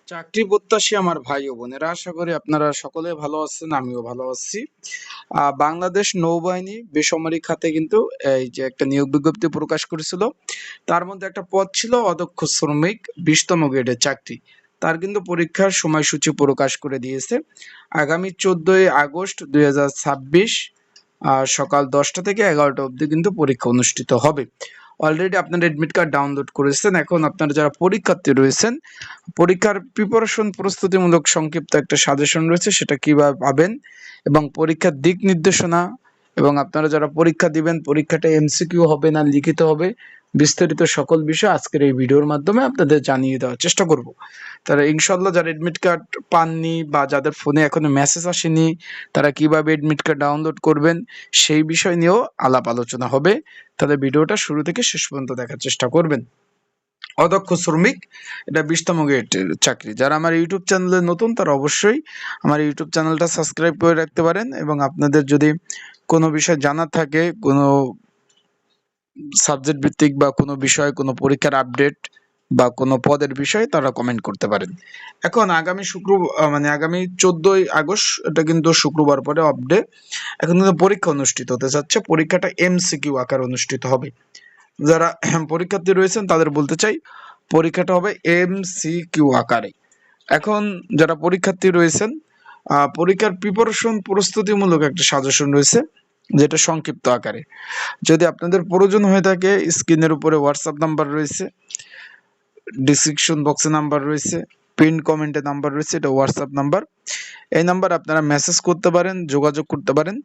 চাকরি প্রত্যাশী আমার ভাই ও বোনেরা, আশা করি আপনারা সকলে ভালো আছেন, আমিও ভালো আছি। বাংলাদেশ নৌবাহিনী বেসামরিক খাতে কিন্তু এই যে একটা নিয়োগ বিজ্ঞপ্তি প্রকাশ করেছিল, তার মধ্যে একটা পদ ছিল অদক্ষ শ্রমিক 20তম গ্রেডের চাকরি। তার কিন্তু পরীক্ষার সময়সূচি প্রকাশ করে দিয়েছে। আগামী 14ই আগস্ট 2026 সকাল 10টা থেকে 11টা অবধি কিন্তু পরীক্ষা অনুষ্ঠিত হবে। অলরেডি আপনারা এডমিট কার্ড ডাউনলোড করেছেন। এখন আপনারা যারা পরীক্ষার্থী রয়েছেন, পরীক্ষার প্রিপারেশন প্রস্তুতিমূলক সংক্ষিপ্ত একটা সাজেশন রয়েছে, সেটা কিভাবে পাবেন এবং পরীক্ষার দিক নির্দেশনা এবং আপনারা যারা পরীক্ষা দিবেন পরীক্ষাটা এমসিকিউ হবে না লিখিত হবে, বিস্তারিত সকল বিষয় আজকের এই ভিডিওর মাধ্যমে আপনাদের জানিয়ে দেওয়ার চেষ্টা করব। তারা ইনশাল্লাহ যারা এডমিট কার্ড পাননি বা যাদের ফোনে এখনো মেসেজ আসেনি, তারা কিভাবে এডমিট কার্ড ডাউনলোড করবেন সেই বিষয় নিয়েও আলাপ আলোচনা হবে। তাদের ভিডিওটা শুরু থেকে শেষ পর্যন্ত দেখার চেষ্টা করবেন। অদক্ষ শ্রমিক, এটা 20তম গ্রেডের চাকরি। যারা আমার ইউটিউব চ্যানেলে নতুন তারা অবশ্যই আমার ইউটিউব চ্যানেলটা সাবস্ক্রাইব করে রাখতে পারেন এবং আপনাদের যদি কোনো বিষয় জানার থাকে, কোনো সাবজেক্ট ভিত্তিক বা কোনো বিষয়, কোনো পরীক্ষার আপডেট বা কোনো পদের বিষয়ে তারা কমেন্ট করতে পারেন। এখন আগামী আগামী 14ই আগস্ট, এটা কিন্তু শুক্রবার পরে অফডে, এখন কিন্তু পরীক্ষা অনুষ্ঠিত হতে যাচ্ছে। পরীক্ষাটা এমসিকিউ আকারে অনুষ্ঠিত হবে। যারা পরীক্ষার্থী রয়েছেন তাদের বলতে চাই, পরীক্ষাটা হবে এমসিকিউ আকারে। এখন যারা পরীক্ষার্থী রয়েছেন, পরীক্ষার প্রিপারেশন প্রস্তুতিমূলক একটা সাজেশন রয়েছে, যেটা সংক্ষিপ্ত আকারে। যদি আপনাদের প্রয়োজন হয়ে থাকে, স্ক্রিনের উপরে হোয়াটসঅ্যাপ নাম্বার রয়েছে, ডিসক্রিপশন বক্সে নাম্বার রয়েছে, পিন কমেন্টে নাম্বার রয়েছে, এটা হোয়াটসঅ্যাপ নাম্বার। এই নাম্বার আপনারা মেসেজ করতে পারেন, যোগাযোগ করতে পারেন।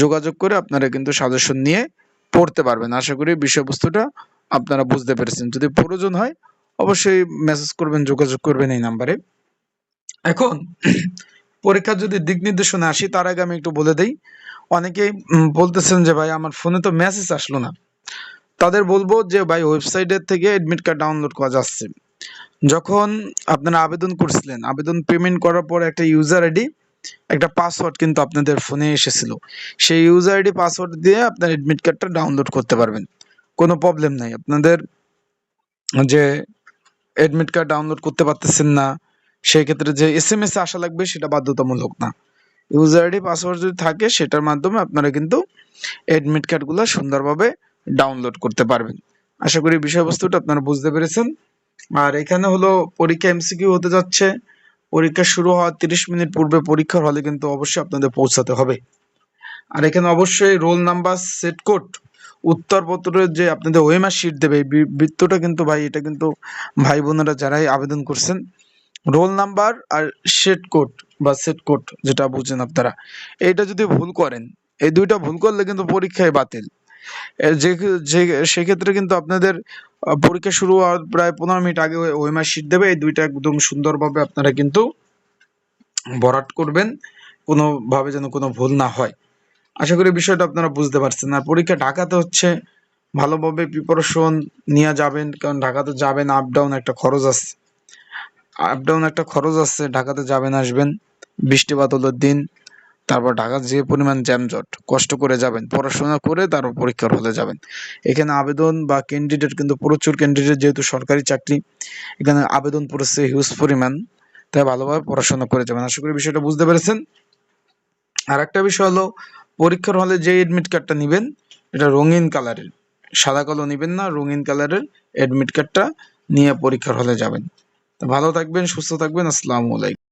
যোগাযোগ করে আপনারা কিন্তু সাজেশন নিয়ে পড়তে পারবেন। আশা করি বিষয়বস্তুটা আপনারা বুঝতে পেরেছেন। যদি প্রয়োজন হয় অবশ্যই মেসেজ করবেন, যোগাযোগ করবেন এই নাম্বারে। এখন পরীক্ষার যদি দিক নির্দেশনা আসি, তার আগে আমি একটু বলে দেই। অনেকেই বলতেছেন যে ভাই আমার ফোনে তো মেসেজ আসলো না। তাদের বলবো যে ভাই ওয়েবসাইটের থেকে এডমিট কার্ড ডাউনলোড করা যাচ্ছে। যখন আপনারা আবেদন করছিলেন, আবেদন পেমেন্ট করার পর একটা ইউজার আইডি, একটা পাসওয়ার্ড কিন্তু আপনাদের ফোনে এসেছিল। সেই ইউজার আইডি পাসওয়ার্ড দিয়ে আপনার এডমিট কার্ডটা ডাউনলোড করতে পারবেন, কোনো প্রবলেম নাই। আপনাদের যে এডমিট কার্ড ডাউনলোড করতে পারতেছেন না, সেই ক্ষেত্রে যে এসএমএস আসা লাগবে সেটা বাধ্যতামূলক না। ইউজার আইডি পাসওয়ার্ড যদি থাকে সেটার মাধ্যমে আপনারা কিন্তু এডমিট কার্ডগুলো সুন্দরভাবে ডাউনলোড করতে পারবেন। আশা করি বিষয়বস্তুটা আপনারা বুঝতে পেরেছেন। আর এখানে হলো পরীক্ষা এমসিকিউ হতে যাচ্ছে। পরীক্ষা শুরু হওয়ার 30 মিনিট পূর্বে পরীক্ষার হলে কিন্তু অবশ্যই আপনাদের পৌঁছাতে হবে। আর এখানে অবশ্যই রোল নাম্বার, সেট কোড, উত্তরপত্রের যে আপনাদের ওএমআর শিট দেবে, এই বৃত্তটা কিন্তু ভাই, এটা কিন্তু ভাই বোনেরা যারাই আবেদন করছেন, রোল নাম্বার আর সেট কোড যেটা বুঝেন আপনারা, এইটা যদি ভুল করেন, এই দুইটা ভুল করলে কিন্তু পরীক্ষায় বাতিল। যে যে সেক্ষেত্রে কিন্তু আপনাদের পরীক্ষা শুরু হওয়ার প্রায় 15 মিনিট আগে ওএমআর শিট দেবে। এই দুইটা একদম সুন্দরভাবে আপনারা কিন্তু ভরাট করবেন, কোনোভাবে যেন কোনো ভুল না হয়। আশা করি বিষয়টা আপনারা বুঝতে পারছেন। আর পরীক্ষা ঢাকাতে হচ্ছে, ভালোভাবে প্রিপারেশন নিয়ে যাবেন, কারণ ঢাকাতে যাবেন, আপ ডাউন একটা খরচ আছে। ঢাকাতে যাবেন আসবেন, বৃষ্টি বাদলের দিন, তারপর ঢাকা যে পরিমাণ জ্যামজট, কষ্ট করে যাবেন, পড়াশোনা করে তারপর পরীক্ষার হলে যাবেন। এখানে আবেদন বা ক্যান্ডিডেট কিন্তু প্রচুর ক্যান্ডিডেট, যেহেতু সরকারি চাকরি, এখানে আবেদন পড়েছে হিউজ পরিমাণ, তাই ভালোভাবে পড়াশোনা করে যাবেন। আশা করি বিষয়টা বুঝতে পেরেছেন। আর একটা বিষয় হলো, পরীক্ষার হলে যে এডমিট কার্ডটা নেবেন এটা রঙিন কালারের, সাদা কালো নেবেন না, রঙিন কালারের এডমিট কার্ডটা নিয়ে পরীক্ষার হলে যাবেন। তো ভালো থাকবেন, সুস্থ থাকবেন। আসসালামু আলাইকুম।